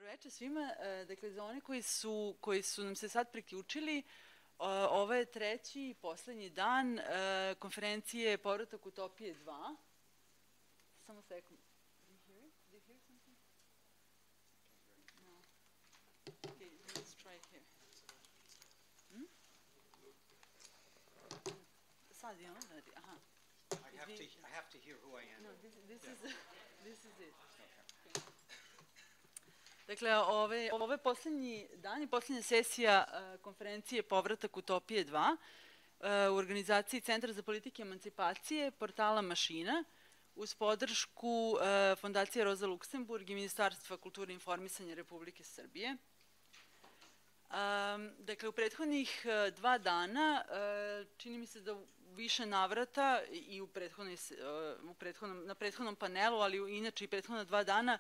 Dobroveče svima. Dakle, za one koji su nam se sad priključili, ovo je treći i poslednji dan konferencije Povratak Utopije 2. Samo sekund. Do you hear it? Do you hear something? No. Okay, let's try it here. Sad je on radi, aha. I have to hear who I am. No, this is it. Dakle, ovo je poslednji dan i poslednja sesija konferencije Povratak Utopije 2 u organizaciji Centra za politike emancipacije, portala Mašina, uz podršku Fondacije Rosa Luxemburg i Ministarstva kulture i informisanja Republike Srbije. Dakle, u prethodnih 2 dana, čini mi se da u više navrata i na prethodnom panelu, ali inače i prethodna 2 dana,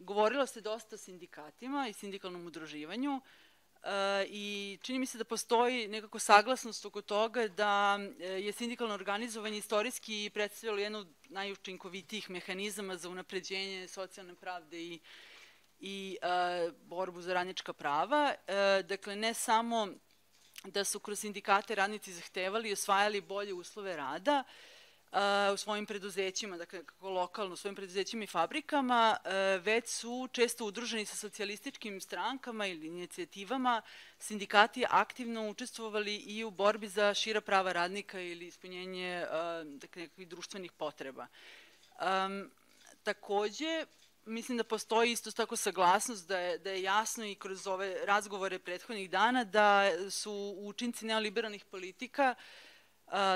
govorilo se dosta o sindikatima i sindikalnom udruživanju i čini mi se da postoji nekako saglasnost oko toga da je sindikalno organizovanje istorijski predstavljalo jedno od najučinkovitijih mehanizama za unapređenje socijalne pravde i borbu za radnička prava. Dakle, ne samo da su kroz sindikate radnici zahtevali i osvajali bolje uslove rada u svojim preduzećima, dakle kako lokalno, u svojim preduzećima i fabrikama, već su često udruženi sa socijalističkim strankama ili inicijativama. Sindikati aktivno učestvovali i u borbi za šira prava radnika ili ispunjenje nekakvih društvenih potreba. Takođe, mislim da postoji isto tako saglasnost da je jasno i kroz ove razgovore prethodnih dana da su učinci neoliberalnih politika,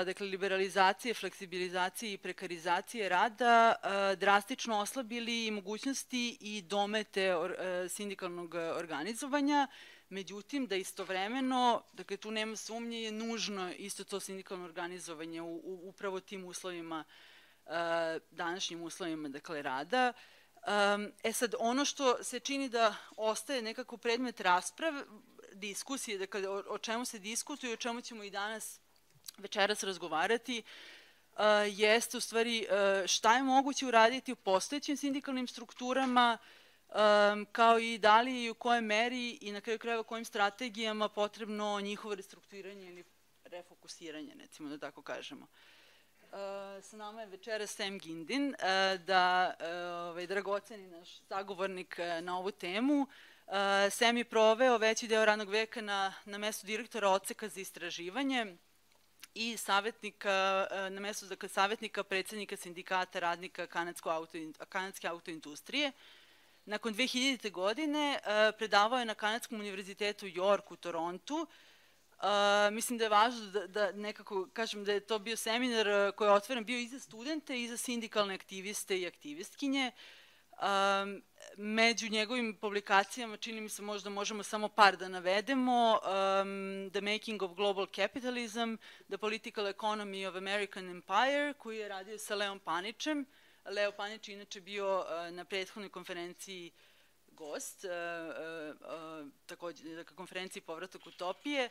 dakle liberalizacije, fleksibilizacije i prekarizacije rada, drastično oslabili mogućnosti i domete sindikalnog organizovanja, međutim da istovremeno, dakle tu nema sumnje, je nužno isto to sindikalno organizovanje u upravo tim uslovima, današnjim uslovima, dakle rada. Sad, ono što se čini da ostaje nekako predmet rasprave, diskusije, dakle o čemu se diskutuje i o čemu ćemo i danas večeras razgovarati, jeste u stvari šta je moguće uraditi u postojećim sindikalnim strukturama, kao i da li i u kojoj meri i na kraju krajeva kojim strategijama potrebno njihovo restrukturiranje ili refokusiranje, recimo da tako kažemo. Sa nama je večeras Sam Gindin, dragoceni naš sagovornik na ovu temu. Sam je proveo veći deo radnog veka na mestu direktora odseka za istraživanje i na mestu savjetnika predsednika sindikata radnika kanadske autoindustrije. Nakon 2000. godine predavao je na Kanadskom univerzitetu u Yorku, Torontu. Mislim da je važno da nekako kažem da je to bio seminar koji je otvoren bio i za studente i za sindikalne aktiviste i aktivistkinje. Među njegovim publikacijama, čini mi se možda možemo samo par da navedemo, The Making of Global Capitalism, The Political Economy of American Empire, koji je radio sa Leom Panićem. Leo Panić je inače bio na prethodnoj konferenciji gost, takođe konferenciji Povratak Utopije.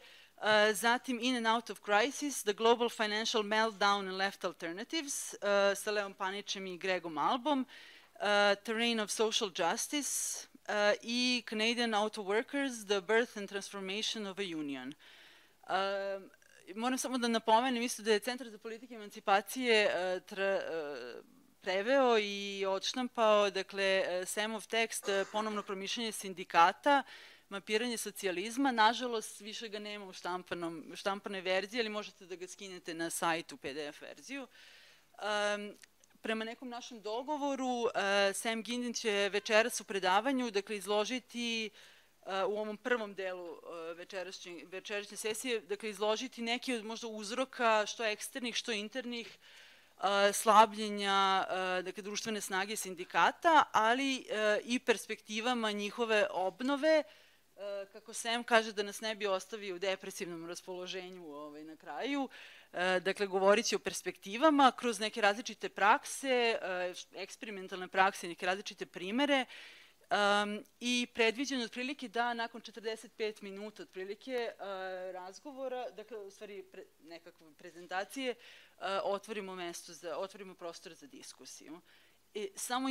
Zatim In and Out of Crisis, The Global Financial Meltdown and Left Alternatives sa Leom Panićem i Gregom Albom. Terrain of Social Justice i Canadian Auto Workers, The Birth and Transformation of a Union. Moram samo da napomenem isto da je Centar za politike emancipacije preveo i odštampao, dakle, Samov tekst Ponovno promišljanje sindikata, mapiranje socijalizma. Nažalost, više ga nema u štampanoj verziji, ali možete da ga skinete na sajtu PDF verziju. Prema nekom našem dogovoru, Sam Gindin će večeras u predavanju, dakle, izložiti u ovom prvom delu večerašnje sesije, dakle, izložiti neki od možda uzroka, što eksternih, što internih, slabljenja, dakle, društvene snage sindikata, ali i perspektivama njihove obnove, kako Sam kaže, da nas ne bi ostavio u depresivnom raspoloženju na kraju. Dakle, govorit će o perspektivama kroz neke različite prakse, eksperimentalne prakse, neke različite primere i predviđeno otprilike da nakon 45 minuta otprilike razgovora, dakle, u stvari nekakve prezentacije, otvorimo prostor za diskusiju. Samo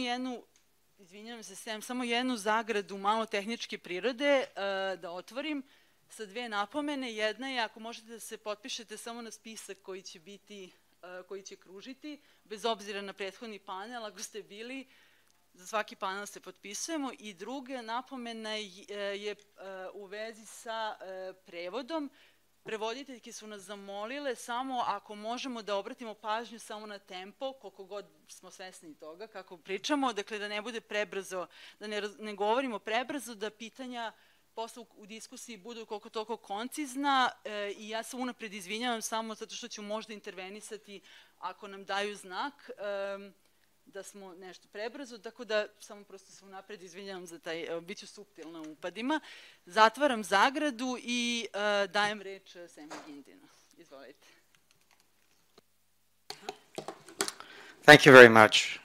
izvinjavam se, Sam, samo jednu zagradu malo tehničke prirode da otvorim sa dve napomene. Jedna je, ako možete da se potpišete samo na spisak koji će biti, koji će kružiti, bez obzira na prethodni panel, ako ste bili, za svaki panel se potpisujemo. I druga napomena je u vezi sa prevodom. Prevoditeljke su nas zamolile samo ako možemo da obratimo pažnju samo na tempo, koliko god smo svesni toga, kako pričamo, dakle da ne bude prebrzo, da ne govorimo prebrzo, da pitanja posle u diskusiji budu koliko toliko koncizna i ja se unapred izvinjavam samo zato što ću možda intervenisati ako nam daju znak da smo nešto prebrzo, tako da samo prosto se unapred izvinjavam za taj, bit ću suptilna u upadima. Zatvaram zagradu i dajem reč Samu Gindinu. Izvolite. Thank you very much.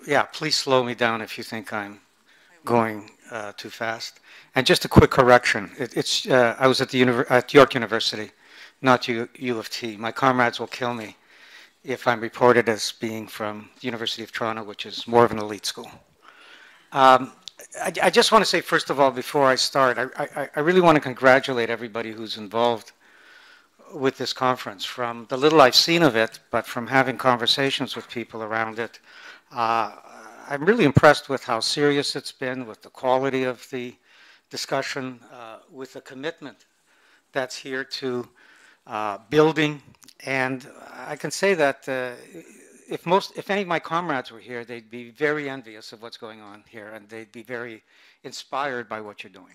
Yeah, please slow me down if you think I'm going too fast. And just a quick correction. I was at York University, not U of T. My comrades will kill me if I'm reported as being from the University of Toronto, which is more of an elite school. I just want to say, first of all, before I start, I really want to congratulate everybody who's involved with this conference. From the little I've seen of it, but from having conversations with people around it, I'm really impressed with how serious it's been, with the quality of the discussion, with the commitment that's here to building. And I can say that if any of my comrades were here, they'd be very envious of what's going on here, and they'd be very inspired by what you're doing.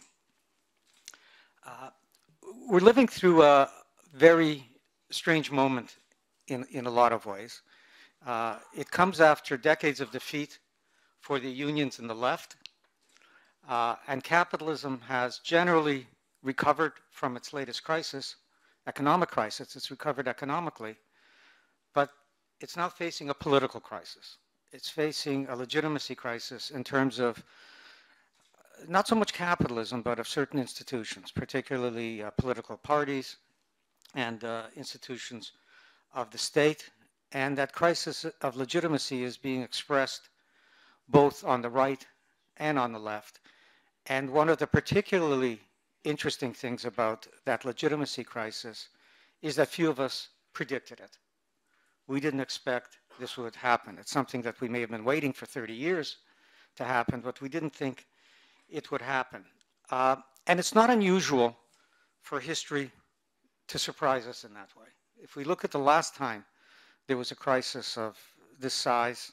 We're living through a very strange moment in a lot of ways. It comes after decades of defeat for the unions in the left, and capitalism has generally recovered from its latest crisis, economic crisis. It's recovered economically, but it's now facing a political crisis. It's facing a legitimacy crisis in terms of not so much capitalism, but of certain institutions, particularly political parties and institutions of the state. And that crisis of legitimacy is being expressed both on the right and on the left. And one of the particularly interesting things about that legitimacy crisis is that few of us predicted it. We didn't expect this would happen. It's something that we may have been waiting for 30 years to happen, but we didn't think it would happen. And it's not unusual for history to surprise us in that way. If we look at the last time there was a crisis of this size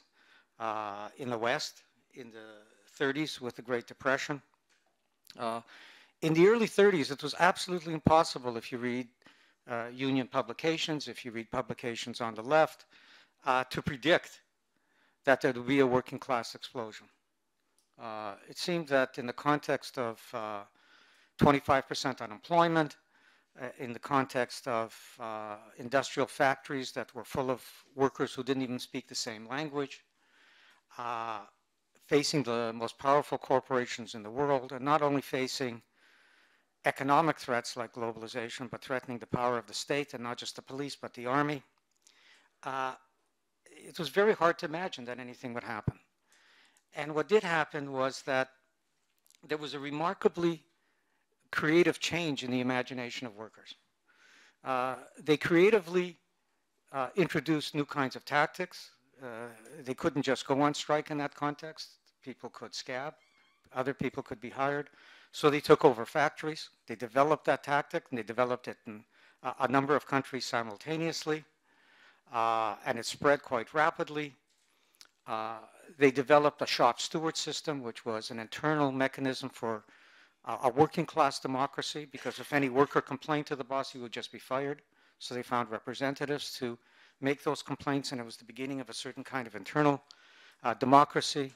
in the West, in the 30s with the Great Depression, in the early 30s, it was absolutely impossible, if you read union publications, if you read publications on the left, to predict that there would be a working class explosion. It seemed that in the context of 25% unemployment, in the context of industrial factories that were full of workers who didn't even speak the same language, facing the most powerful corporations in the world, and not only facing economic threats like globalization, but threatening the power of the state, and not just the police, but the army. It was very hard to imagine that anything would happen. And what did happen was that there was a remarkably creative change in the imagination of workers. They creatively introduced new kinds of tactics. They couldn't just go on strike in that context. People could scab. Other people could be hired. So they took over factories. They developed that tactic, and they developed it in a number of countries simultaneously. And it spread quite rapidly. They developed a shop steward system, which was an internal mechanism for a working class democracy, because if any worker complained to the boss, he would just be fired. So they found representatives to make those complaints, and it was the beginning of a certain kind of internal democracy.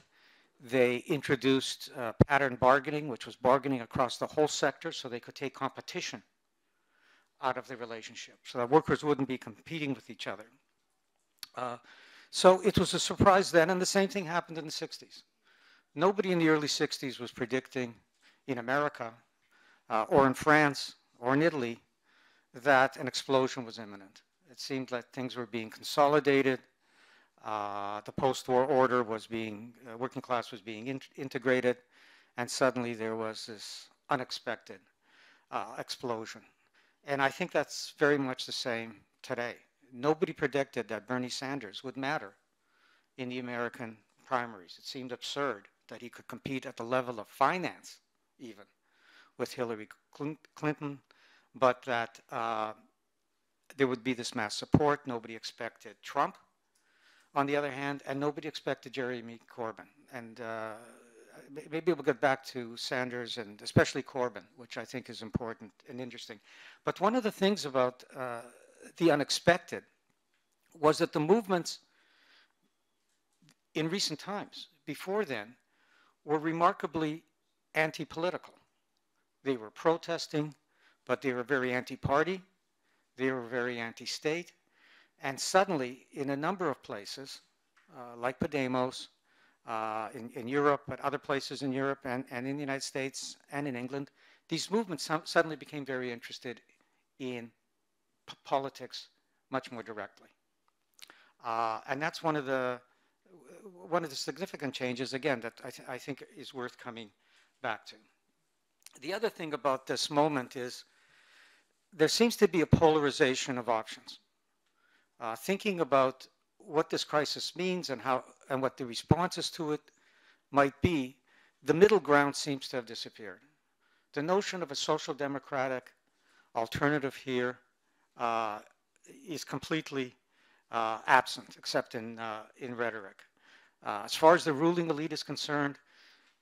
They introduced pattern bargaining, which was bargaining across the whole sector, so they could take competition out of the relationship, so that workers wouldn't be competing with each other. So it was a surprise then, and the same thing happened in the 60s. Nobody in the early 60s was predicting in America or in France or in Italy that an explosion was imminent. It seemed like things were being consolidated. The post-war order was being, working class was being integrated, and suddenly there was this unexpected explosion. And I think that's very much the same today. Nobody predicted that Bernie Sanders would matter in the American primaries. It seemed absurd that he could compete at the level of finance, even, with Hillary Clinton, but that there would be this mass support. Nobody expected Trump, on the other hand, and nobody expected Jeremy Corbyn. And maybe we'll get back to Sanders and especially Corbyn, which I think is important and interesting. But one of the things about the unexpected was that the movements in recent times, before then, were remarkably anti-political. They were protesting, but they were very anti-party, they were very anti-state, and suddenly, in a number of places, like Podemos, in Europe, but other places in Europe and in the United States and in England, these movements suddenly became very interested in politics much more directly. And that's one of the significant changes, again, that I think is worth coming back to. The other thing about this moment is there seems to be a polarization of options. Thinking about what this crisis means and how and what the responses to it might be, the middle ground seems to have disappeared. The notion of a social democratic alternative here is completely absent, except in rhetoric. As far as the ruling elite is concerned,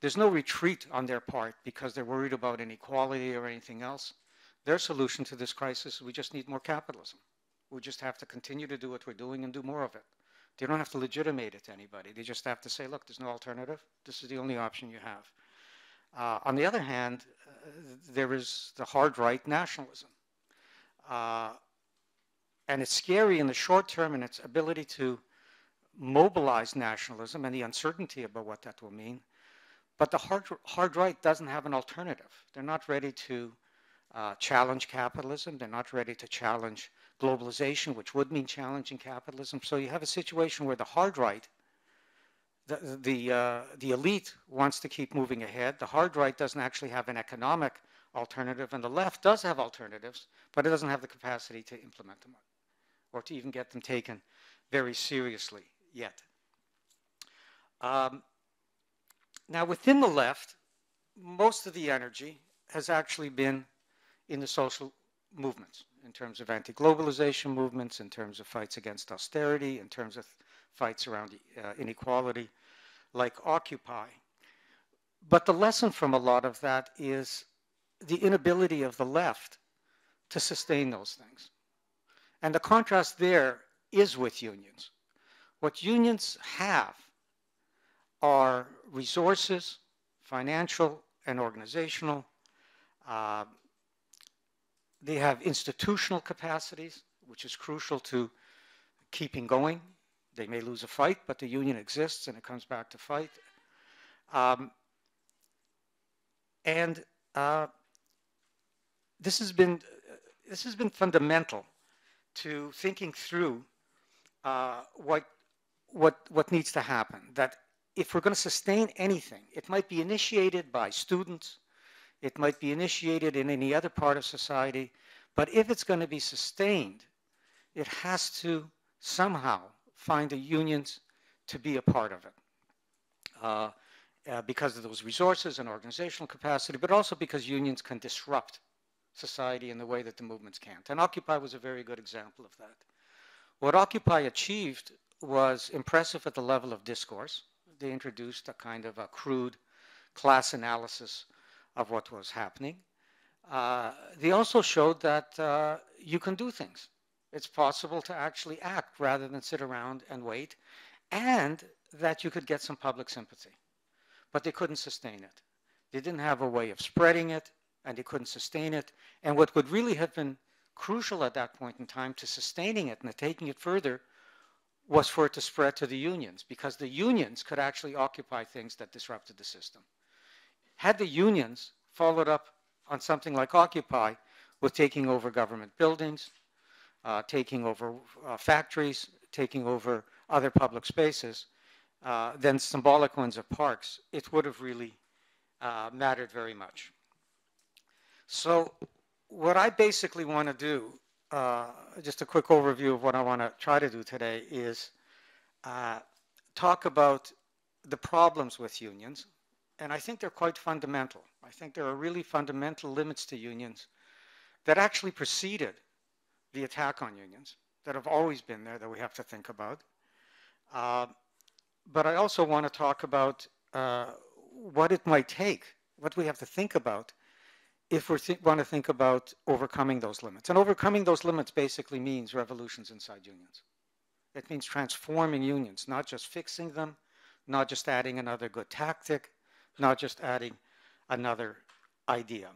there's no retreat on their part because they're worried about inequality or anything else. Their solution to this crisis is we just need more capitalism. We just have to continue to do what we're doing and do more of it. They don't have to legitimate it to anybody. They just have to say, look, there's no alternative. This is the only option you have. On the other hand, there is the hard right nationalism. And it's scary in the short term in its ability to mobilize nationalism and the uncertainty about what that will mean. But the hard right doesn't have an alternative. They're not ready to challenge capitalism. They're not ready to challenge globalization, which would mean challenging capitalism. So you have a situation where the hard right, the elite wants to keep moving ahead. The hard right doesn't actually have an economic alternative, and the left does have alternatives, but it doesn't have the capacity to implement them or to even get them taken very seriously yet. Now, within the left, most of the energy has actually been in the social movements, in terms of anti-globalization movements, in terms of fights against austerity, in terms of fights around inequality, like Occupy. But the lesson from a lot of that is the inability of the left to sustain those things. And the contrast there is with unions. What unions have are resources, financial and organizational. They have institutional capacities, which is crucial to keeping going. They may lose a fight, but the union exists and it comes back to fight. This has been fundamental to thinking through what needs to happen. That if we're going to sustain anything, it might be initiated by students, it might be initiated in any other part of society, but if it's going to be sustained, it has to somehow find the unions to be a part of it because of those resources and organizational capacity, but also because unions can disrupt society in the way that the movements can't. And Occupy was a very good example of that. What Occupy achieved was impressive at the level of discourse. They introduced a kind of a crude class analysis of what was happening. They also showed that you can do things. It's possible to actually act rather than sit around and wait, and that you could get some public sympathy. But they couldn't sustain it. They didn't have a way of spreading it, and they couldn't sustain it. And what would really have been crucial at that point in time to sustaining it and to taking it further was for it to spread to the unions, because the unions could actually occupy things that disrupted the system. Had the unions followed up on something like Occupy with taking over government buildings, taking over factories, taking over other public spaces than symbolic ones of parks, it would have really mattered very much. So what I basically want to do, just a quick overview of what I want to try to do today, is talk about the problems with unions. And I think they're quite fundamental. I think there are really fundamental limits to unions that actually preceded the attack on unions, that have always been there, that we have to think about. But I also want to talk about what it might take, what we have to think about if we want to think about overcoming those limits. And overcoming those limits basically means revolutions inside unions. It means transforming unions, not just fixing them, not just adding another good tactic, not just adding another idea.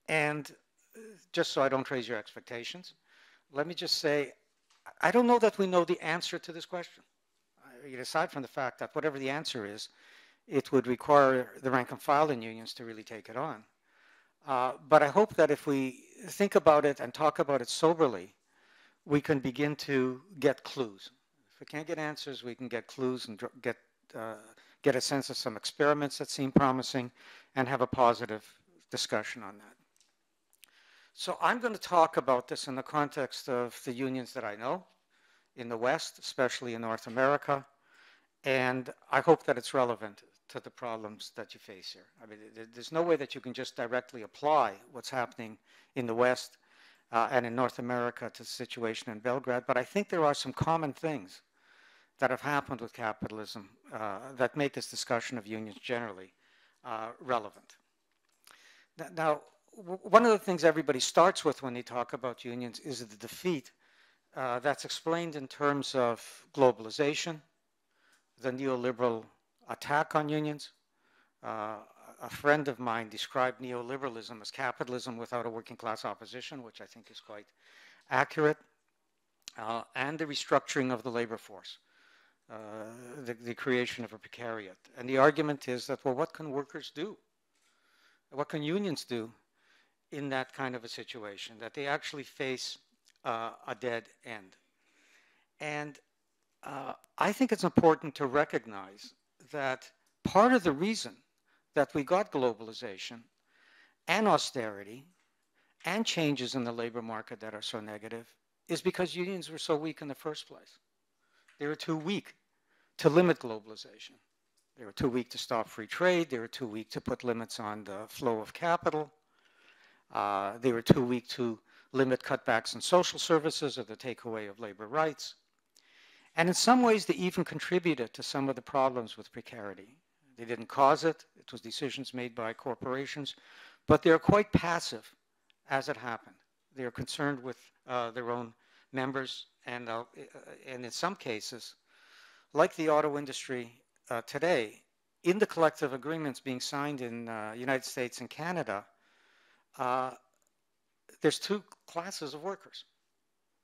And just so I don't raise your expectations, let me just say, I don't know that we know the answer to this question. Aside from the fact that whatever the answer is, it would require the rank and file in unions to really take it on. But I hope that if we think about it and talk about it soberly, we can begin to get clues. If we can't get answers, we can get clues and get a sense of some experiments that seem promising and have a positive discussion on that. So I'm going to talk about this in the context of the unions that I know in the West, especially in North America, and I hope that it's relevant to the problems that you face here. I mean, there's no way that you can just directly apply what's happening in the West and in North America to the situation in Belgrade, but I think there are some common things that have happened with capitalism that make this discussion of unions generally relevant. Now, one of the things everybody starts with when they talk about unions is the defeat that's explained in terms of globalization, the neoliberal attack on unions. A friend of mine described neoliberalism as capitalism without a working class opposition, which I think is quite accurate, and the restructuring of the labor force, the creation of a precariat. And the argument is that, well, what can workers do? What can unions do in that kind of a situation, that they actually face a dead end? And I think it's important to recognize that part of the reason that we got globalization and austerity and changes in the labor market that are so negative is because unions were so weak in the first place. They were too weak to limit globalization. They were too weak to stop free trade. They were too weak to put limits on the flow of capital. They were too weak to limit cutbacks in social services or the takeaway of labor rights. And in some ways, they even contributed to some of the problems with precarity. They didn't cause it. It was decisions made by corporations. But they're quite passive as it happened. They're concerned with their own members. And in some cases, like the auto industry today, in the collective agreements being signed in the United States and Canada, there's two classes of workers.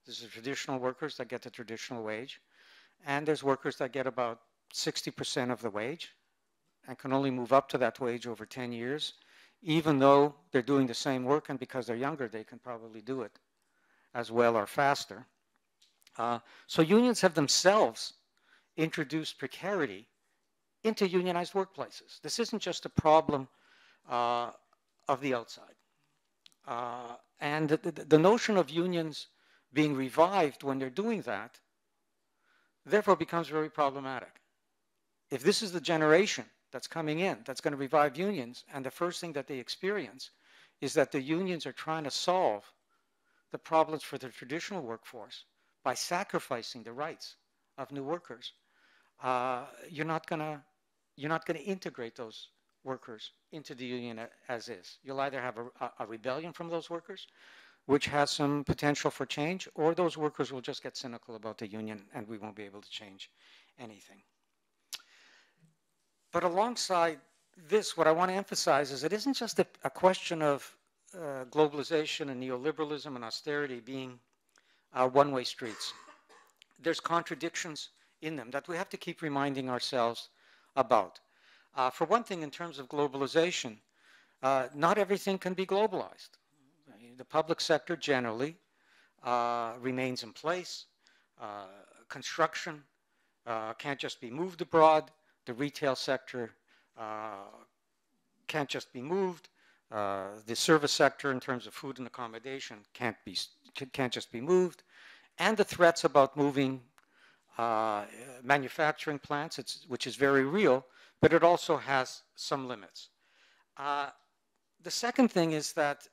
There's the traditional workers that get the traditional wage, and there's workers that get about 60% of the wage and can only move up to that wage over 10 years, even though they're doing the same work, and because they're younger, they can probably do it as well or faster. So unions have themselves introduced precarity into unionized workplaces. This isn't just a problem of the outside. And the notion of unions being revived when they're doing that, therefore becomes very problematic. If this is the generation that's coming in, that's going to revive unions, and the first thing that they experience is that the unions are trying to solve the problems for the traditional workforce by sacrificing the rights of new workers, you're not going to integrate those workers into the union as is. You'll either have a rebellion from those workers, which has some potential for change, or those workers will just get cynical about the union and we won't be able to change anything. But alongside this, what I want to emphasize is it isn't just a question of globalization and neoliberalism and austerity being one-way streets. There's contradictions in them that we have to keep reminding ourselves about. For one thing, in terms of globalization, not everything can be globalized. The public sector generally remains in place. construction can't just be moved abroad. The retail sector can't just be moved. The service sector in terms of food and accommodation can't just be moved. And the threats about moving manufacturing plants, which is very real, but it also has some limits. The second thing is that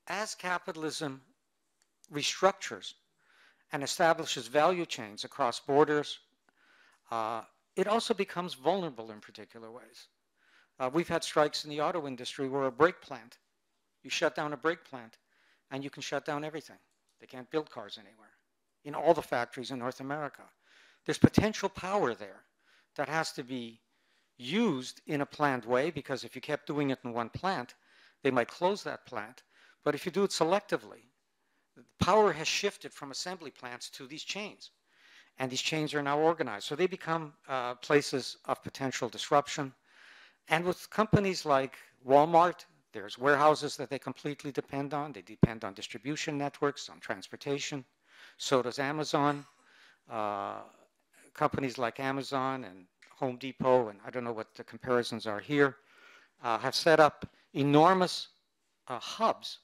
as capitalism restructures and establishes value chains across borders, it also becomes vulnerable in particular ways. We've had strikes in the auto industry where a brake plant, you shut down a brake plant and you can shut down everything. They can't build cars anywhere in all the factories in North America. There's potential power there that has to be used in a planned way, because if you kept doing it in one plant, they might close that plant. But if you do it selectively, power has shifted from assembly plants to these chains. And these chains are now organized. So they become places of potential disruption. And with companies like Walmart, there's warehouses that they completely depend on. They depend on distribution networks, on transportation. So does Amazon. Companies like Amazon and Home Depot, and I don't know what the comparisons are here, have set up enormous hubs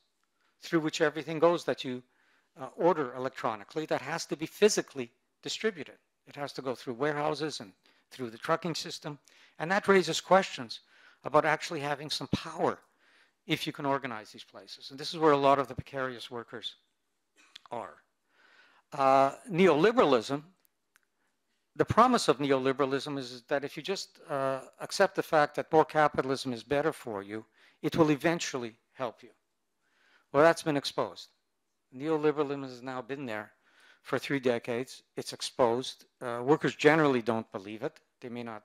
through which everything goes that you order electronically that has to be physically distributed. It has to go through warehouses and through the trucking system. And that raises questions about actually having some power if you can organize these places. And this is where a lot of the precarious workers are. Neoliberalism, the promise of neoliberalism is that if you just accept the fact that more capitalism is better for you, it will eventually help you. Well, that's been exposed. Neoliberalism has now been there for 3 decades. It's exposed. Workers generally don't believe it. They may not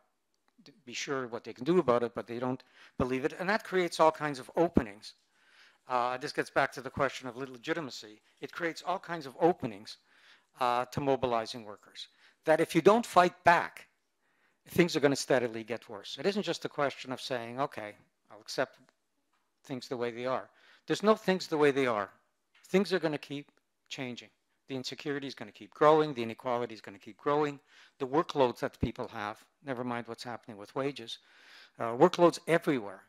be sure what they can do about it, but they don't believe it. And that creates all kinds of openings. This gets back to the question of legitimacy. It creates all kinds of openings to mobilizing workers. That if you don't fight back, things are going to steadily get worse. It isn't just a question of saying, okay, I'll accept things the way they are. There's no things the way they are. Things are going to keep changing. The insecurity is going to keep growing. The inequality is going to keep growing. The workloads that people have, never mind what's happening with wages, workloads everywhere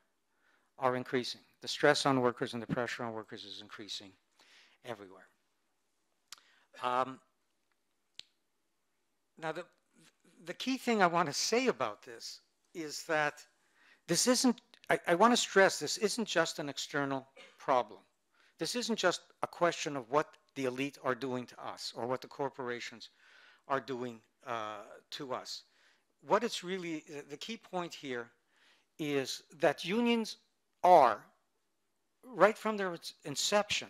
are increasing. The stress on workers and the pressure on workers is increasing everywhere. Now, the key thing I want to say about this is that this isn't, I want to stress, this isn't just an external problem. This isn't just a question of what the elite are doing to us or what the corporations are doing to us. What it's really, the key point here is that unions are, right from their inception,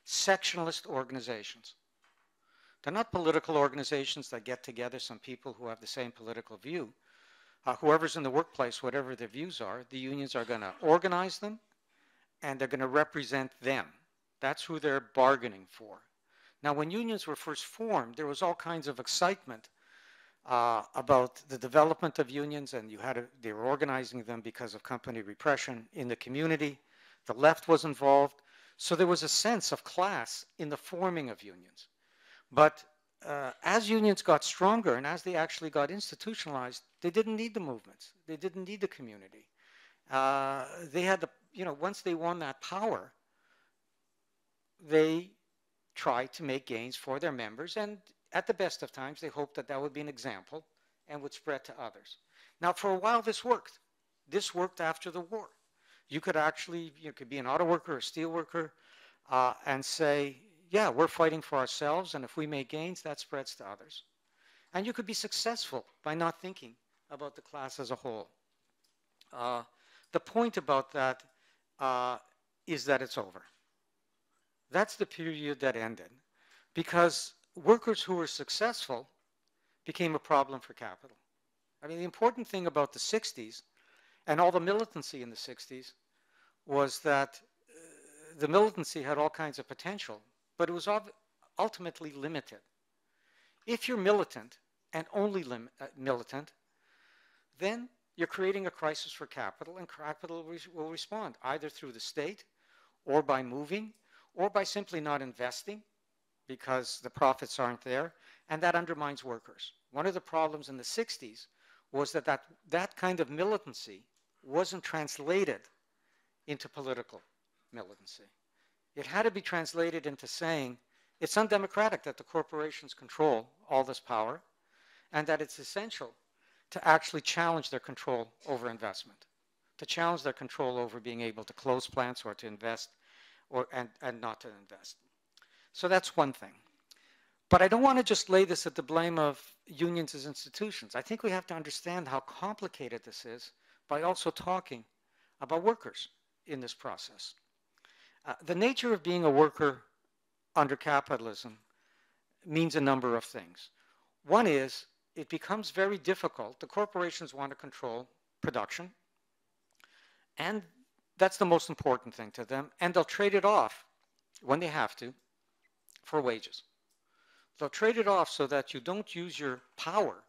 sectionalist organizations. They're not political organizations that get together some people who have the same political view. Whoever's in the workplace, whatever their views are, the unions are going to organize them and they're going to represent them. That's who they're bargaining for. Now, when unions were first formed, there was all kinds of excitement about the development of unions, and they were organizing them because of company repression in the community. The left was involved. So there was a sense of class in the forming of unions. But as unions got stronger and as they actually got institutionalized, they didn't need the movements. They didn't need the community. They had once they won that power, they tried to make gains for their members, and at the best of times, they hoped that that would be an example and would spread to others. Now, for a while, this worked. This worked after the war. You could actually, you could be an auto worker or steel worker and say, yeah, we're fighting for ourselves, and if we make gains, that spreads to others. And you could be successful by not thinking about the class as a whole. The point about that is that it's over. That's the period that ended, because workers who were successful became a problem for capital. I mean, the important thing about the 60s and all the militancy in the 60s was that the militancy had all kinds of potential, but it was ultimately limited. If you're militant and only militant, then you're creating a crisis for capital, and capital will respond either through the state or by moving or by simply not investing because the profits aren't there. and that undermines workers. One of the problems in the 60s was that kind of militancy wasn't translated into political militancy. It had to be translated into saying it's undemocratic that the corporations control all this power, and that it's essential to actually challenge their control over investment, to challenge their control over being able to close plants or to invest and not to invest. So that's one thing. But I don't want to just lay this at the blame of unions as institutions. I think we have to understand how complicated this is by also talking about workers in this process. The nature of being a worker under capitalism means a number of things. One is it becomes very difficult. The corporations want to control production, and that's the most important thing to them, and they'll trade it off when they have to for wages. They'll trade it off so that you don't use your power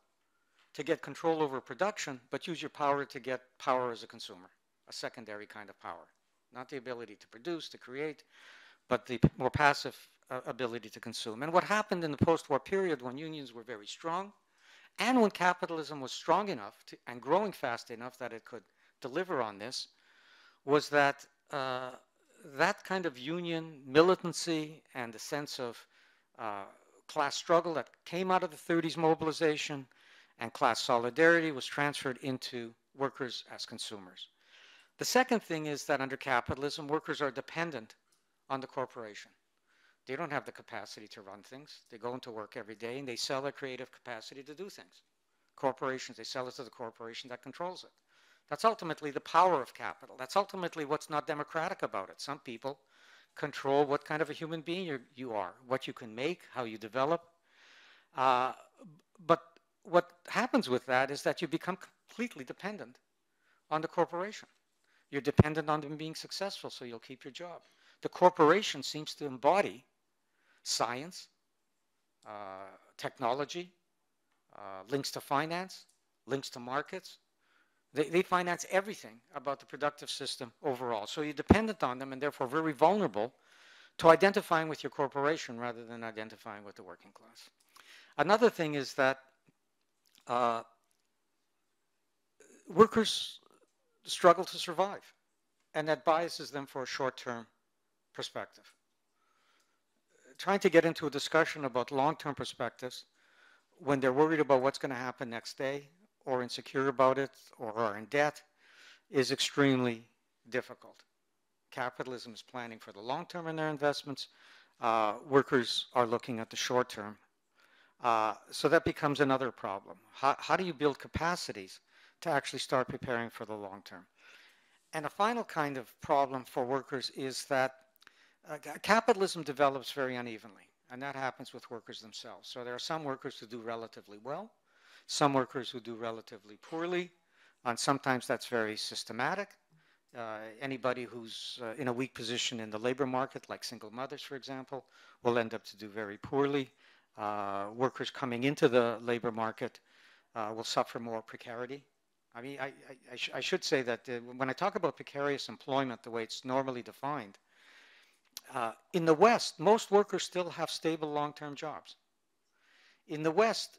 to get control over production, but use your power to get power as a consumer, a secondary kind of power. Not the ability to produce, to create, but the more passive ability to consume. And what happened in the post-war period when unions were very strong, and when capitalism was strong enough and growing fast enough that it could deliver on this, was that that kind of union militancy and the sense of class struggle that came out of the 30s mobilization and class solidarity was transferred into workers as consumers. The second thing is that under capitalism, workers are dependent on the corporation. They don't have the capacity to run things. They go into work every day and they sell their creative capacity to do things. Corporations, they sell it to the corporation that controls it. That's ultimately the power of capital. That's ultimately what's not democratic about it. Some people control what kind of a human being you are, what you can make, how you develop. But what happens with that is that you become completely dependent on the corporation. You're dependent on them being successful, so you'll keep your job. The corporation seems to embody science, technology, links to finance, links to markets. They finance everything about the productive system overall. So you're dependent on them and therefore very vulnerable to identifying with your corporation rather than identifying with the working class. Another thing is that workers struggle to survive, and that biases them for a short-term perspective. Trying to get into a discussion about long-term perspectives when they're worried about what's going to happen next day, or insecure about it, or are in debt, is extremely difficult. Capitalism is planning for the long term in their investments. Workers are looking at the short term. So that becomes another problem. How do you build capacities to actually start preparing for the long term? And a final kind of problem for workers is that capitalism develops very unevenly, and that happens with workers themselves. So there are some workers who do relatively well, some workers who do relatively poorly, and sometimes that's very systematic. Anybody who's in a weak position in the labor market, like single mothers, for example, will end up to do very poorly. Workers coming into the labor market will suffer more precarity. I mean, I should say that when I talk about precarious employment, the way it's normally defined, in the West, most workers still have stable long-term jobs. In the West,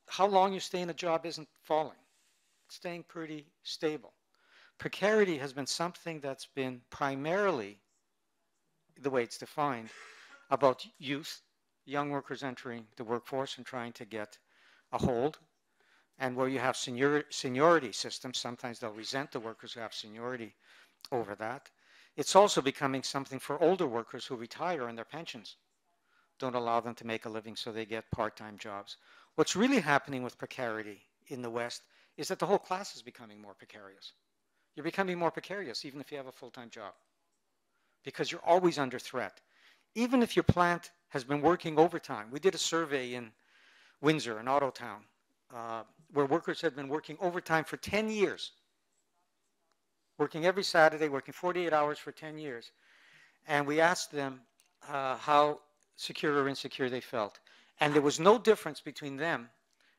how long you stay in a job isn't falling. It's staying pretty stable. Precarity has been something that's been primarily, the way it's defined, about youth, young workers entering the workforce and trying to get a hold. And where you have seniority systems, sometimes they'll resent the workers who have seniority over that. It's also becoming something for older workers who retire and their pensions don't allow them to make a living, so they get part-time jobs. What's really happening with precarity in the West is that the whole class is becoming more precarious. You're becoming more precarious even if you have a full-time job, because you're always under threat. Even if your plant has been working overtime. We did a survey in Windsor, an auto town, where workers had been working overtime for 10 years, working every Saturday, working 48 hours for 10 years. And we asked them how secure or insecure they felt. And there was no difference between them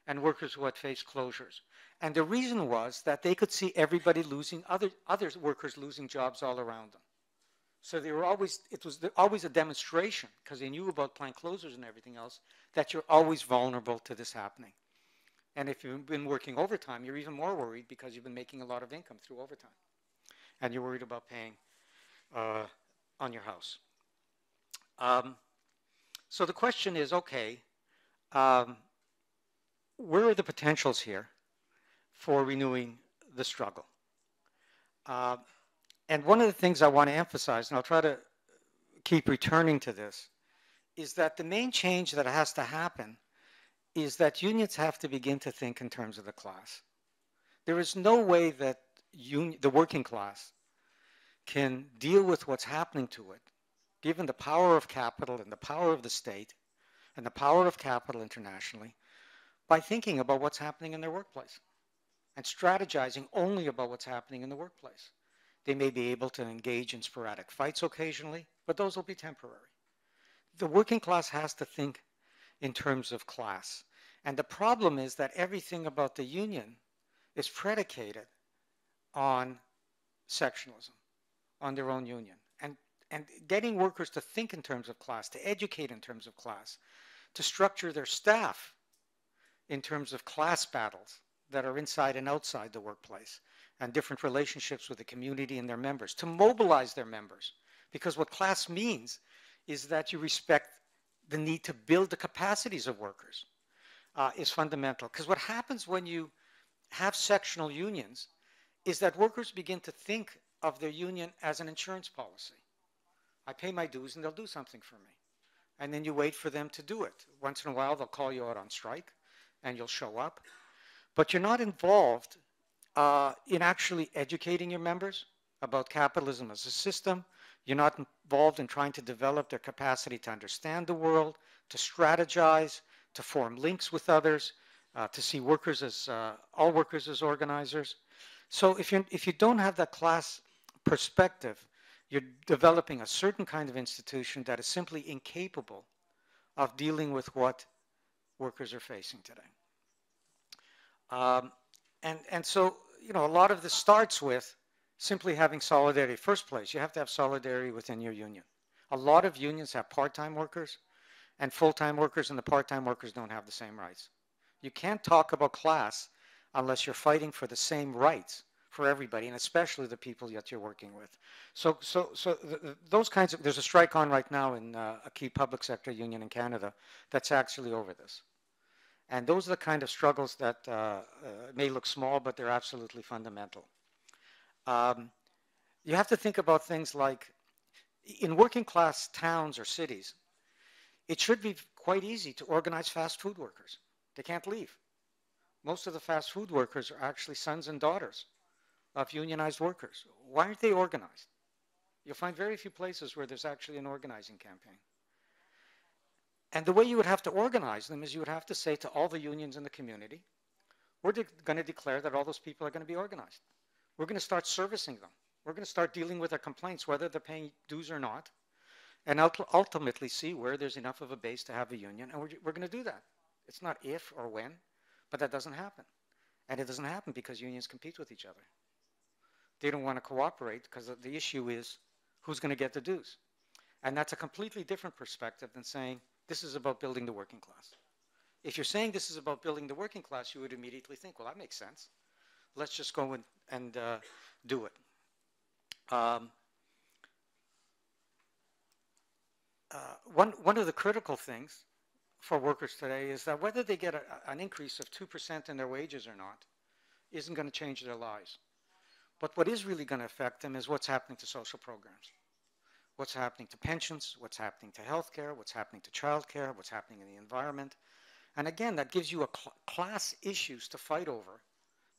and workers who had faced closures. And the reason was that they could see everybody losing, other workers losing jobs all around them. So they were always, it was always a demonstration, because they knew about plant closures and everything else, that you're always vulnerable to this happening. And if you've been working overtime, you're even more worried because you've been making a lot of income through overtime. And you're worried about paying on your house. So the question is, okay, where are the potentials here for renewing the struggle? And one of the things I want to emphasize, and I'll try to keep returning to this, is that the main change that has to happen is that unions have to begin to think in terms of the class. There is no way that the working class can deal with what's happening to it, given the power of capital and the power of the state and the power of capital internationally, by thinking about what's happening in their workplace and strategizing only about what's happening in the workplace. They may be able to engage in sporadic fights occasionally, but those will be temporary. The working class has to think in terms of class. And the problem is that everything about the union is predicated on sectionalism, on their own union. And getting workers to think in terms of class, to educate in terms of class, to structure their staff in terms of class battles that are inside and outside the workplace, and different relationships with the community and their members, to mobilize their members. Because what class means is that you respect the need to build the capacities of workers is fundamental. Because what happens when you have sectional unions is that workers begin to think of their union as an insurance policy. I pay my dues and they'll do something for me. And then you wait for them to do it. Once in a while, they'll call you out on strike and you'll show up. But you're not involved in actually educating your members about capitalism as a system. You're not involved in trying to develop their capacity to understand the world, to strategize, to form links with others, to see workers as all workers as organizers. So if you don't have that class perspective, you're developing a certain kind of institution that is simply incapable of dealing with what workers are facing today. And so, you know, a lot of this starts with simply having solidarity. First place, you have to have solidarity within your union. A lot of unions have part-time workers and full-time workers, and the part-time workers don't have the same rights. You can't talk about class unless you're fighting for the same rights for everybody, and especially the people that you're working with. So those kinds of, there's a strike on right now in a key public sector union in Canada that's actually over this. And those are the kind of struggles that may look small, but they're absolutely fundamental. You have to think about things like, in working class towns or cities, it should be quite easy to organize fast food workers. They can't leave. Most of the fast food workers are actually sons and daughters of unionized workers. Why aren't they organized? You'll find very few places where there's actually an organizing campaign. And the way you would have to organize them is you would have to say to all the unions in the community, we're going to declare that all those people are going to be organized. We're going to start servicing them. We're going to start dealing with their complaints, whether they're paying dues or not, and ultimately see where there's enough of a base to have a union, and we're going to do that. It's not if or when, but that doesn't happen. And it doesn't happen because unions compete with each other. They don't want to cooperate because the issue is who's going to get the dues. And that's a completely different perspective than saying this is about building the working class. If you're saying this is about building the working class, you would immediately think, well, that makes sense. Let's just go and do it. One of the critical things for workers today is that whether they get an increase of 2% in their wages or not isn't going to change their lives. But what is really going to affect them is what's happening to social programs, what's happening to pensions, what's happening to health care, what's happening to child care, what's happening in the environment. And again, that gives you class issues to fight over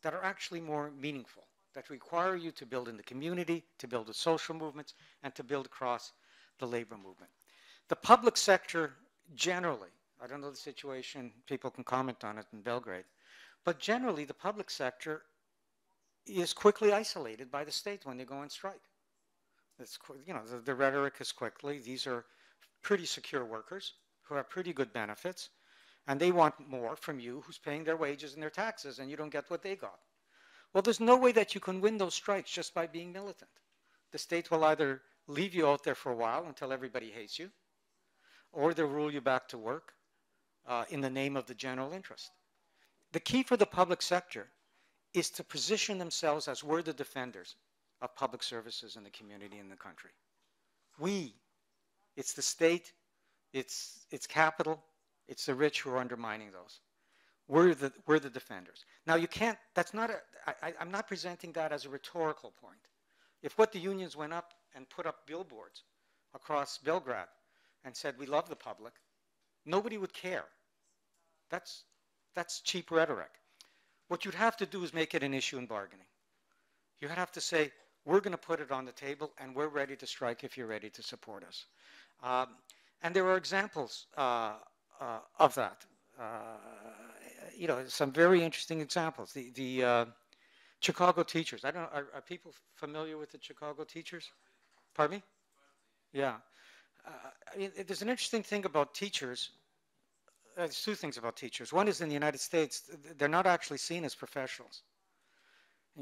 that are actually more meaningful, that require you to build in the community, to build the social movements, and to build across the labor movement. The public sector generally, I don't know the situation, people can comment on it in Belgrade, but generally the public sector is quickly isolated by the state when they go on strike. It's, you know, the rhetoric is quickly, these are pretty secure workers who have pretty good benefits, and they want more from you who's paying their wages and their taxes, and you don't get what they got. Well, there's no way that you can win those strikes just by being militant. The state will either leave you out there for a while until everybody hates you, or they'll rule you back to work in the name of the general interest. The key for the public sector is to position themselves as we're the defenders of public services in the community in the country. We, it's the state, it's capital, it's the rich who are undermining those. We're the defenders. Now you can't, that's not I'm not presenting that as a rhetorical point. If what the unions went up and put up billboards across Belgrade and said, we love the public, nobody would care. That's cheap rhetoric. What you'd have to do is make it an issue in bargaining. You have to say, we're going to put it on the table and we're ready to strike if you're ready to support us. And there are examples of that. You know, some very interesting examples. The Chicago teachers. I don't know, are people familiar with the Chicago teachers? Pardon me? Yeah. I mean, there's an interesting thing about teachers. There's two things about teachers. One is in the United States, they're not actually seen as professionals.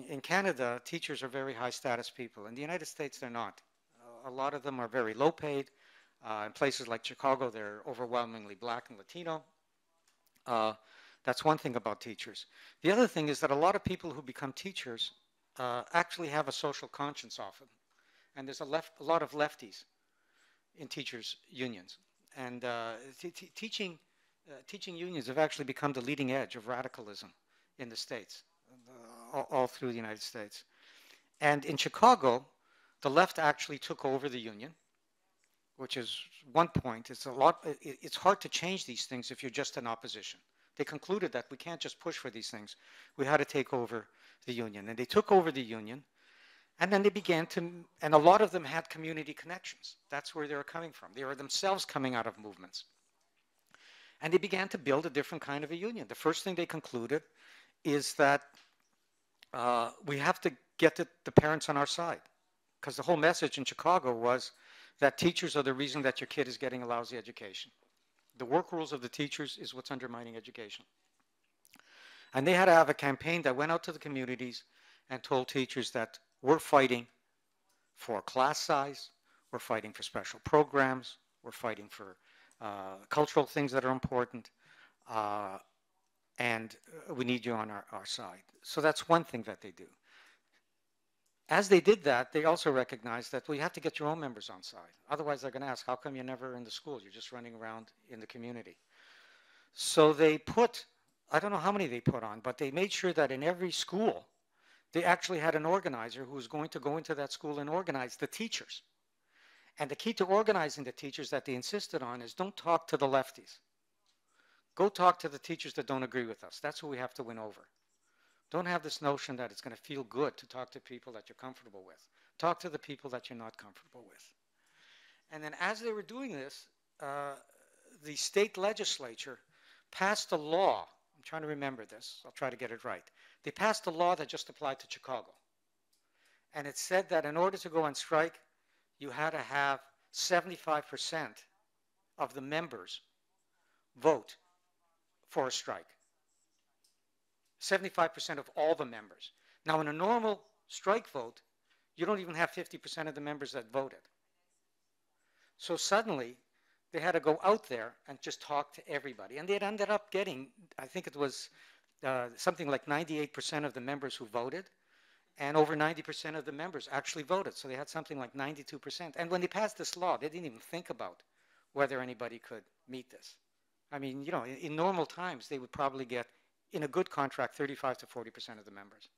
In Canada, teachers are very high status people. In the United States, they're not. A lot of them are very low paid. In places like Chicago, they're overwhelmingly black and Latino. That's one thing about teachers. The other thing is that a lot of people who become teachers actually have a social conscience often. And there's a lot of lefties in teachers' unions. And teaching unions have actually become the leading edge of radicalism in the States, all through the United States. And in Chicago, the left actually took over the union, which is one point. It's hard to change these things if you're just in opposition. They concluded that we can't just push for these things. We had to take over the union. And they took over the union, and then they began to, and a lot of them had community connections. That's where they were coming from. They were themselves coming out of movements. And they began to build a different kind of a union. The first thing they concluded is that we have to get the parents on our side. Because the whole message in Chicago was that teachers are the reason that your kid is getting a lousy education. The work rules of the teachers is what's undermining education. And they had to have a campaign that went out to the communities and told teachers that we're fighting for class size, we're fighting for special programs, we're fighting for cultural things that are important, and we need you on our side. So that's one thing that they do. As they did that, they also recognized that, well, you have to get your own members on side. Otherwise, they're going to ask, how come you're never in the school? You're just running around in the community. So they put, I don't know how many they put on, but they made sure that in every school, they actually had an organizer who was going to go into that school and organize the teachers. And the key to organizing the teachers that they insisted on is don't talk to the lefties. Go talk to the teachers that don't agree with us. That's who we have to win over. Don't have this notion that it's going to feel good to talk to people that you're comfortable with. Talk to the people that you're not comfortable with. And then as they were doing this, the state legislature passed a law. I'm trying to remember this. I'll try to get it right. They passed a law that just applied to Chicago. And it said that in order to go on strike, you had to have 75% of the members vote for a strike. 75% of all the members. Now, in a normal strike vote, you don't even have 50% of the members that voted. So suddenly, they had to go out there and just talk to everybody. And they had ended up getting, I think it was something like 98% of the members who voted, and over 90% of the members actually voted. So they had something like 92%. And when they passed this law, they didn't even think about whether anybody could meet this. I mean, you know, in normal times, they would probably get, in a good contract, 35 to 40% of the members.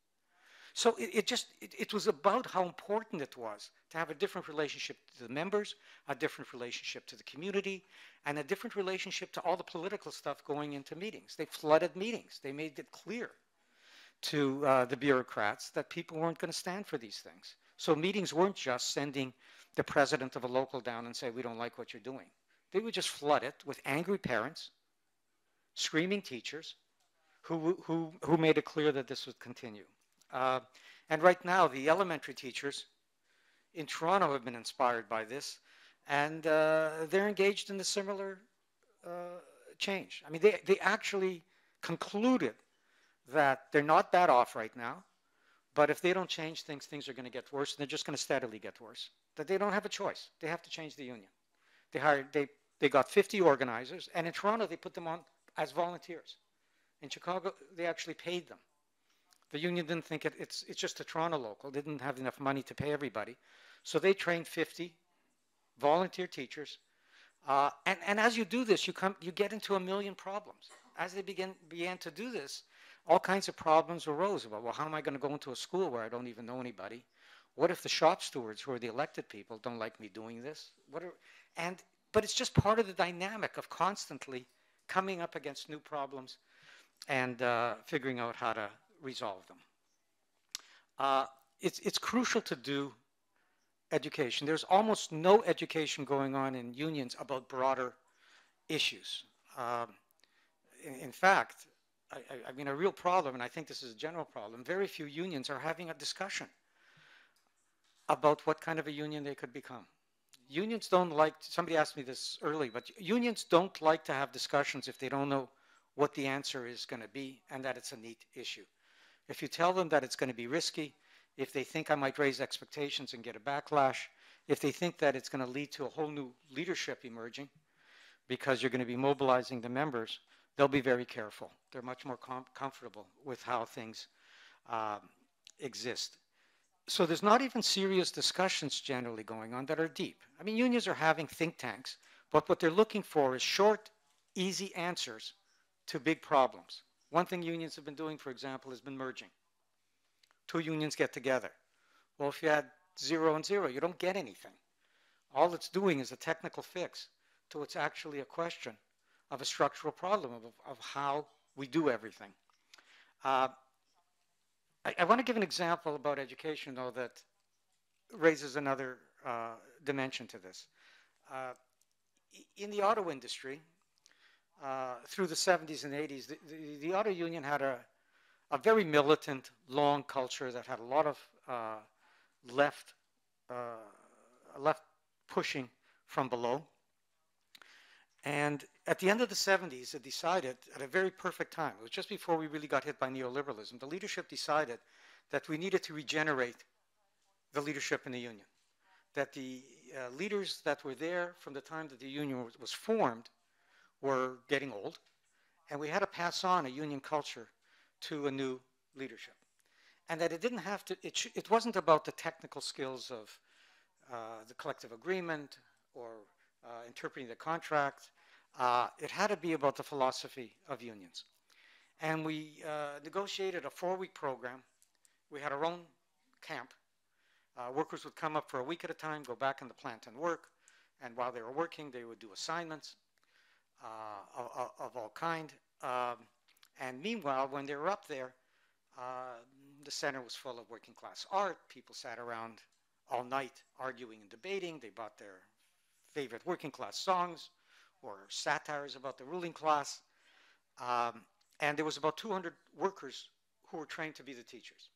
So it was about how important it was to have a different relationship to the members, a different relationship to the community, and a different relationship to all the political stuff going into meetings. They flooded meetings. They made it clear to the bureaucrats that people weren't going to stand for these things. So meetings weren't just sending the president of a local down and say, we don't like what you're doing. They would just flood it with angry parents, screaming teachers, who made it clear that this would continue. And right now, the elementary teachers in Toronto have been inspired by this, and they're engaged in a similar change. I mean, they actually concluded that they're not that off right now. But if they don't change things, things are going to get worse, and they're just going to steadily get worse. That they don't have a choice. They have to change the union. They got 50 organizers, and in Toronto, they put them on as volunteers. In Chicago, they actually paid them. The union didn't think it's just a Toronto local. They didn't have enough money to pay everybody. So they trained 50 volunteer teachers. And as you do this, you get into a million problems. As they began to do this, all kinds of problems arose about, well, how am I going to go into a school where I don't even know anybody? What if the shop stewards, who are the elected people, don't like me doing this? But it's just part of the dynamic of constantly coming up against new problems and figuring out how to resolve them. It's crucial to do education. There's almost no education going on in unions about broader issues. In fact, I mean, a real problem, and I think this is a general problem, very few unions are having a discussion about what kind of a union they could become. Unions don't like, somebody asked me this early, but unions don't like to have discussions if they don't know what the answer is going to be and that it's a neat issue. If you tell them that it's going to be risky, if they think I might raise expectations and get a backlash, if they think that it's going to lead to a whole new leadership emerging because you're going to be mobilizing the members, they'll be very careful. They're much more comfortable with how things exist. So there's not even serious discussions generally going on that are deep. I mean, unions are having think tanks, but what they're looking for is short, easy answers to big problems. One thing unions have been doing, for example, has been merging. Two unions get together. Well, if you add 0 and 0, you don't get anything. All it's doing is a technical fix to what's actually a question of a structural problem of how we do everything. I want to give an example about education, though, that raises another dimension to this. In the auto industry, through the 70s and 80s, the auto union had a very militant, long culture that had a lot of left pushing from below. And at the end of the 70s, it decided, at a very perfect time, it was just before we really got hit by neoliberalism, the leadership decided that we needed to regenerate the leadership in the union. That the leaders that were there from the time that the union was formed were getting old, and we had to pass on a union culture to a new leadership. And that it didn't have to, it wasn't about the technical skills of the collective agreement or interpreting the contract. It had to be about the philosophy of unions. And we negotiated a 4-week program. We had our own camp. Workers would come up for a week at a time, go back in the plant and work. And while they were working, they would do assignments of all kind. And meanwhile, when they were up there, the center was full of working class art. People sat around all night arguing and debating. They bought their favorite working class songs or satires about the ruling class. And there was about 200 workers who were trained to be the teachers.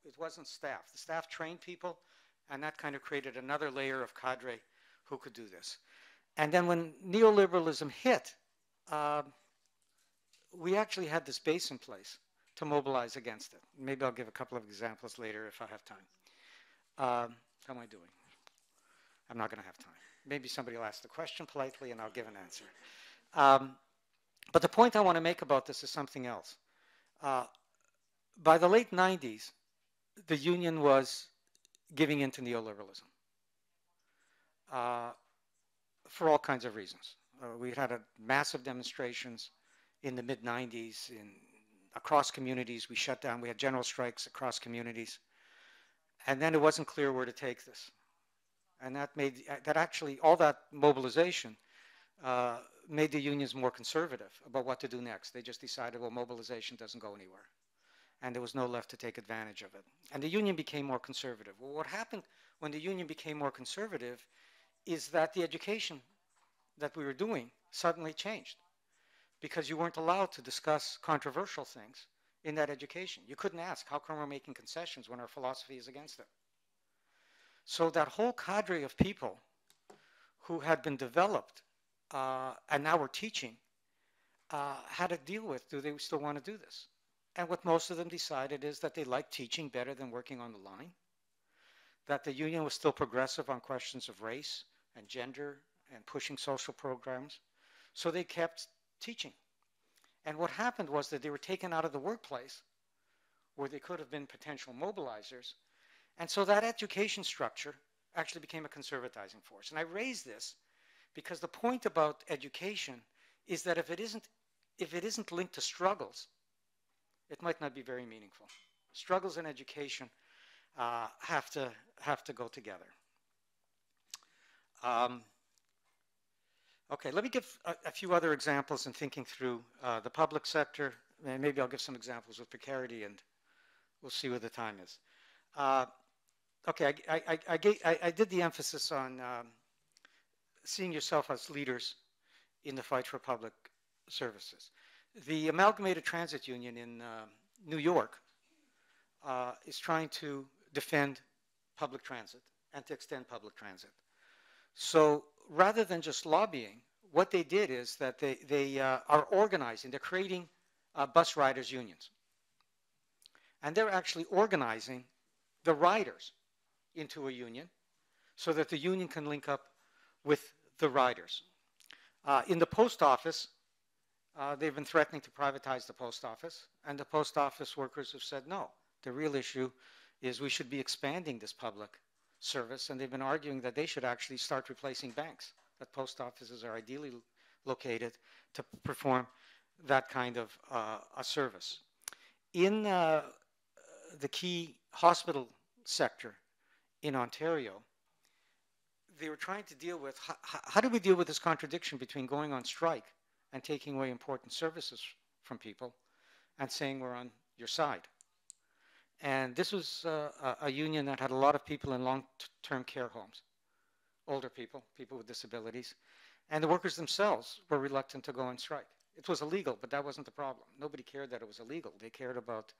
It wasn't staff. The staff trained people, and that kind of created another layer of cadre who could do this. And then when neoliberalism hit, we actually had this base in place to mobilize against it. Maybe I'll give a couple of examples later if I have time. How am I doing? I'm not going to have time. Maybe somebody will ask the question politely and I'll give an answer. But the point I want to make about this is something else. By the late 90s, the union was giving in to neoliberalism for all kinds of reasons. We had massive demonstrations in the mid-90s across communities. We shut down. We had general strikes across communities. And then it wasn't clear where to take this. And that actually, all that mobilization made the unions more conservative about what to do next. They just decided, well, mobilization doesn't go anywhere. And there was no left to take advantage of it. And the union became more conservative. Well, what happened when the union became more conservative is that the education that we were doing suddenly changed, because you weren't allowed to discuss controversial things in that education. You couldn't ask, how come we're making concessions when our philosophy is against it? So that whole cadre of people who had been developed and now were teaching had to deal with, do they still want to do this? And what most of them decided is that they liked teaching better than working on the line, that the union was still progressive on questions of race and gender and pushing social programs. So they kept teaching. And what happened was that they were taken out of the workplace where they could have been potential mobilizers. And so that education structure actually became a conservatizing force. And I raise this because the point about education is that if it isn't linked to struggles, it might not be very meaningful. Struggles and education have to go together. Okay, let me give a few other examples in thinking through the public sector. And maybe I'll give some examples with precarity, and we'll see where the time is. Okay, I did the emphasis on seeing yourself as leaders in the fight for public services. The Amalgamated Transit Union in New York is trying to defend public transit and to extend public transit. So rather than just lobbying, what they did is that they are organizing, they're creating bus riders unions. And they're actually organizing the riders into a union so that the union can link up with the riders. In the post office, they've been threatening to privatize the post office, and the post office workers have said no. The real issue is we should be expanding this public service, and they've been arguing that they should actually start replacing banks, that post offices are ideally located to perform that kind of a service. In the key hospital sector in Ontario, they were trying to deal with how do we deal with this contradiction between going on strike and taking away important services from people and saying we're on your side. And this was a union that had a lot of people in long-term care homes, older people, people with disabilities, and the workers themselves were reluctant to go on strike. It was illegal, but that wasn't the problem. Nobody cared that it was illegal. They cared about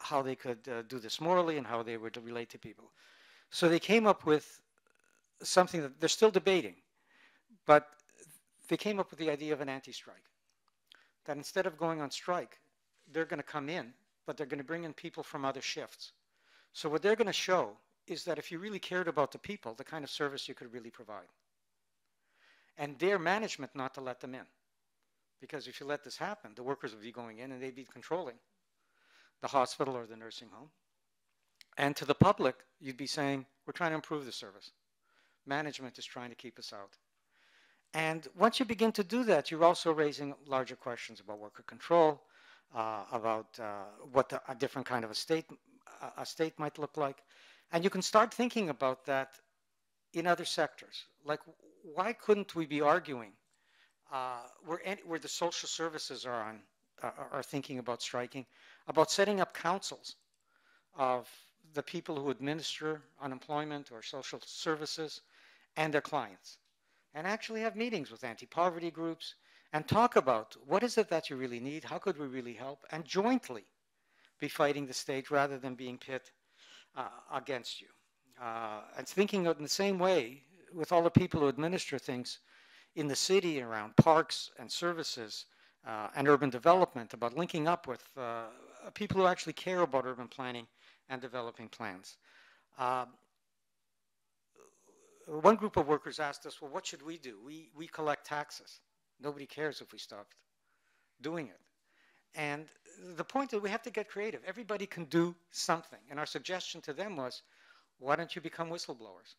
how they could do this morally and how they would relate to people. So they came up with something that they're still debating, but they came up with the idea of an anti-strike. That instead of going on strike, they're going to come in, but they're going to bring in people from other shifts. So what they're going to show is that if you really cared about the people, the kind of service you could really provide. And their management not to let them in. Because if you let this happen, the workers would be going in and they'd be controlling the hospital or the nursing home. And to the public, you'd be saying, we're trying to improve the service. Management is trying to keep us out. And once you begin to do that, you're also raising larger questions about worker control, about what a different kind of a state might look like. And you can start thinking about that in other sectors. Like, why couldn't we be arguing where the social services are thinking about striking, about setting up councils of the people who administer unemployment or social services and their clients, and actually have meetings with anti-poverty groups and talk about what is it that you really need, how could we really help, and jointly be fighting the state rather than being pit against you. And thinking in the same way with all the people who administer things in the city around parks and services and urban development, about linking up with people who actually care about urban planning and developing plans. One group of workers asked us, well, what should we do? We collect taxes. Nobody cares if we stopped doing it. And the point is we have to get creative. Everybody can do something. And our suggestion to them was, why don't you become whistleblowers?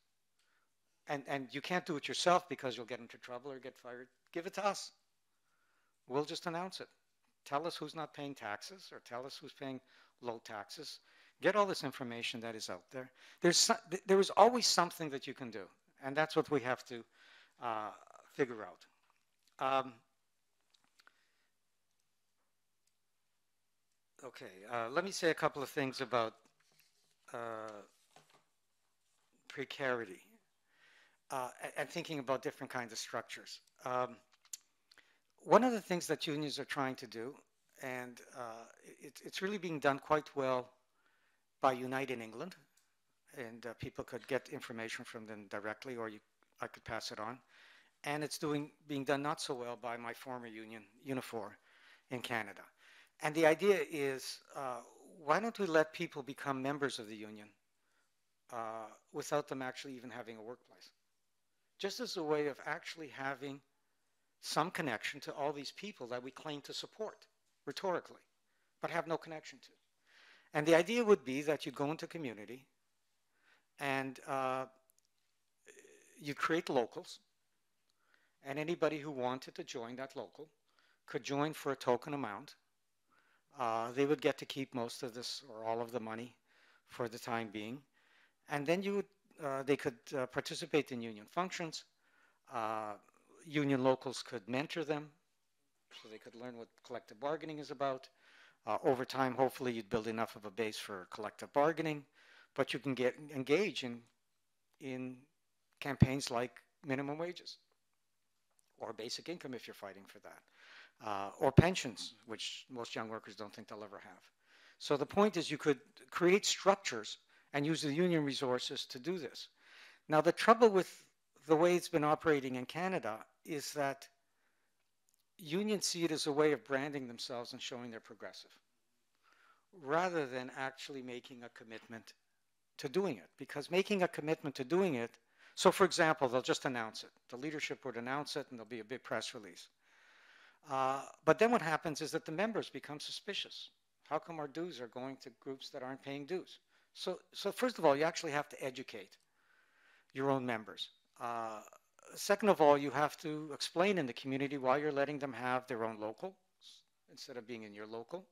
And you can't do it yourself because you'll get into trouble or get fired. Give it to us. We'll just announce it. Tell us who's not paying taxes or tell us who's paying low taxes. Get all this information that is out there. There is always something that you can do. And that's what we have to figure out. Let me say a couple of things about precarity and thinking about different kinds of structures. One of the things that unions are trying to do, and it's really being done quite well by Unite in England, and people could get information from them directly, or I could pass it on. And it's being done not so well by my former union, Unifor, in Canada. And the idea is, why don't we let people become members of the union without them actually even having a workplace? Just as a way of actually having some connection to all these people that we claim to support rhetorically, but have no connection to. And the idea would be that you go into community and you create locals, and anybody who wanted to join that local could join for a token amount. They would get to keep most of this or all of the money for the time being. And then you would, they could participate in union functions. Union locals could mentor them so they could learn what collective bargaining is about. Over time, hopefully, you'd build enough of a base for collective bargaining, but you can get engaged in campaigns like minimum wages or basic income if you're fighting for that, or pensions, which most young workers don't think they'll ever have. So the point is you could create structures and use the union resources to do this. Now, the trouble with the way it's been operating in Canada is that unions see it as a way of branding themselves and showing they're progressive, rather than actually making a commitment to doing it. Because making a commitment to doing it, so for example, they'll just announce it. The leadership would announce it and there'll be a big press release. But then what happens is that the members become suspicious. How come our dues are going to groups that aren't paying dues? So first of all, you actually have to educate your own members. Second of all, you have to explain in the community why you're letting them have their own local instead of being in your local.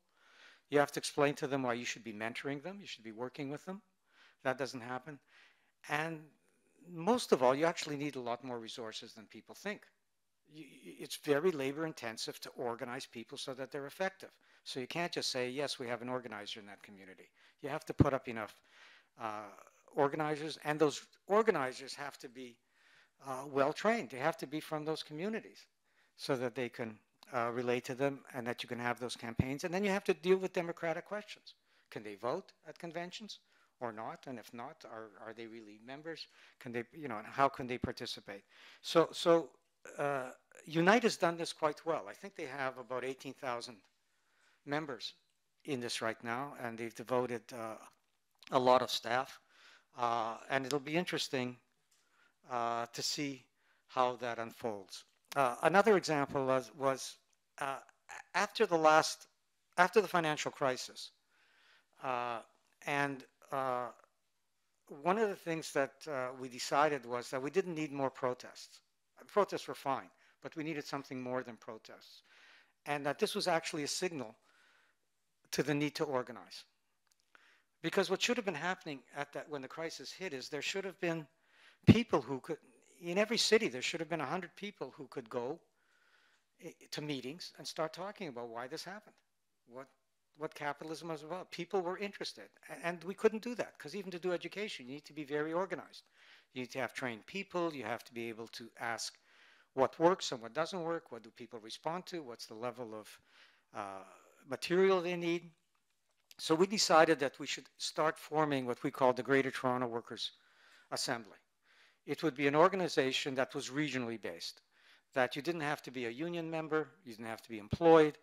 You have to explain to them why you should be mentoring them. You should be working with them. That doesn't happen. And most of all, you actually need a lot more resources than people think. It's very labor intensive to organize people so that they're effective. So you can't just say, yes, we have an organizer in that community. You have to put up enough organizers, and those organizers have to be well trained. They have to be from those communities so that they can relate to them and that you can have those campaigns. And then you have to deal with democratic questions. Can they vote at conventions or not? And if not, are they really members? Can they, you know, and how can they participate? So Unite has done this quite well. I think they have about 18,000 members in this right now, and they've devoted a lot of staff. And it'll be interesting to see how that unfolds. Another example was after the financial crisis, and one of the things that we decided was that we didn't need more protests. Protests were fine, but we needed something more than protests, and that this was actually a signal to the need to organize. Because what should have been happening at that when the crisis hit is there should have been people who could, in every city, there should have been 100 people who could go to meetings and start talking about why this happened, what capitalism was about. People were interested, and we couldn't do that because even to do education, you need to be very organized. You need to have trained people. You have to be able to ask what works and what doesn't work. What do people respond to? What's the level of material they need? So we decided that we should start forming what we call the Greater Toronto Workers' Assembly. It would be an organization that was regionally based, that you didn't have to be a union member, you didn't have to be employed.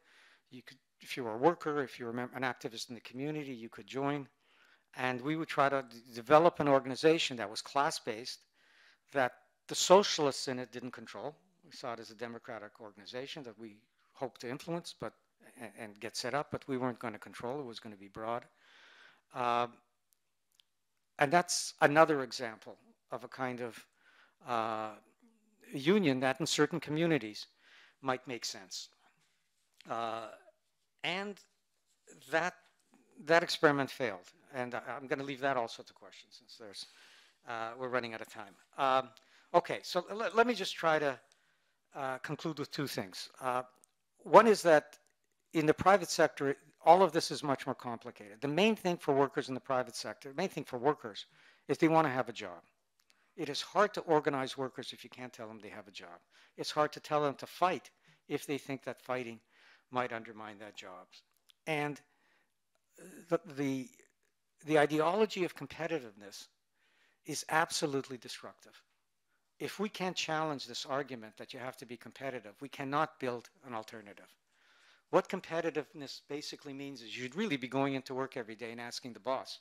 You could, if you were a worker, if you were an activist in the community, you could join. And we would try to develop an organization that was class-based, that the socialists in it didn't control. We saw it as a democratic organization that we hoped to influence and get set up, but we weren't going to control. It was going to be broad. And that's another example of a kind of union that in certain communities might make sense. And that experiment failed. And I'm going to leave that also to questions since we're running out of time. Okay, so let me just try to conclude with two things. One is that in the private sector, all of this is much more complicated. The main thing for workers in the private sector, the main thing for workers is they want to have a job. It is hard to organize workers if you can't tell them they have a job. It's hard to tell them to fight if they think that fighting might undermine their jobs. And the ideology of competitiveness is absolutely destructive. If we can't challenge this argument that you have to be competitive, we cannot build an alternative. What competitiveness basically means is you'd really be going into work every day and asking the boss,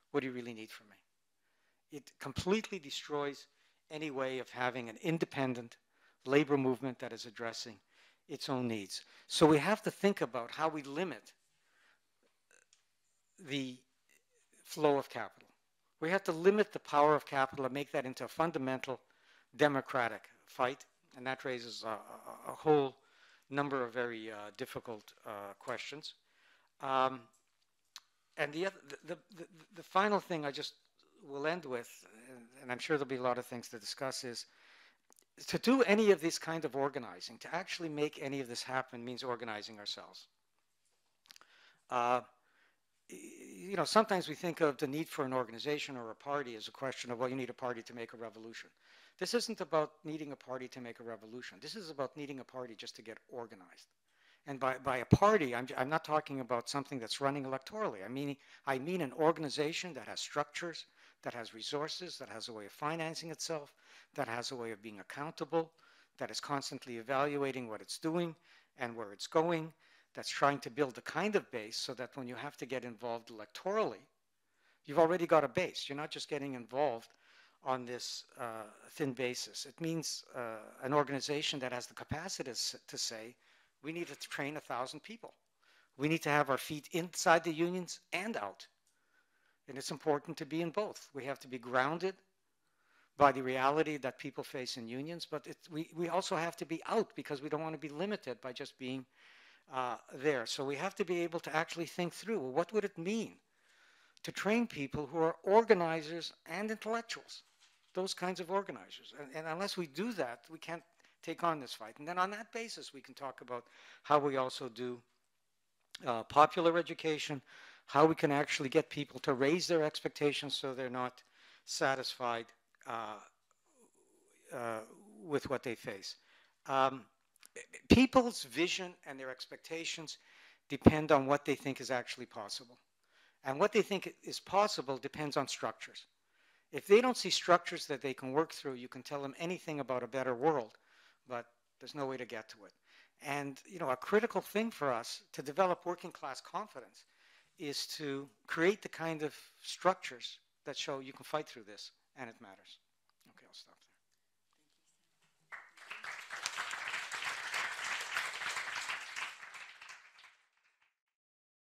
what do you really need from me? It completely destroys any way of having an independent labor movement that is addressing its own needs. So we have to think about how we limit the flow of capital. We have to limit the power of capital and make that into a fundamental democratic fight, and that raises a whole number of very difficult questions. And the final thing I just will end with, and I'm sure there'll be a lot of things to discuss, is to do any of this kind of organizing, to actually make any of this happen, means organizing ourselves. You know, sometimes we think of the need for an organization or a party as a question of, well, you need a party to make a revolution. This isn't about needing a party to make a revolution. This is about needing a party just to get organized. And by a party, I'm not talking about something that's running electorally. I mean an organization that has structures, that has resources, that has a way of financing itself, that has a way of being accountable, that is constantly evaluating what it's doing and where it's going, that's trying to build the kind of base so that when you have to get involved electorally, you've already got a base. You're not just getting involved on this thin basis. It means an organization that has the capacity to say, we need to train 1,000 people. We need to have our feet inside the unions and out. And it's important to be in both. We have to be grounded by the reality that people face in unions, but we also have to be out because we don't want to be limited by just being there. So we have to be able to actually think through, well, what would it mean to train people who are organizers and intellectuals, those kinds of organizers. And unless we do that, we can't take on this fight. And then on that basis, we can talk about how we also do popular education, how we can actually get people to raise their expectations so they're not satisfied with what they face. People's vision and their expectations depend on what they think is actually possible. And what they think is possible depends on structures. If they don't see structures that they can work through, you can tell them anything about a better world, but there's no way to get to it. And you know, a critical thing for us to develop working class confidence is to create the kind of structures that show you can fight through this and it matters. Okay, I'll stop there.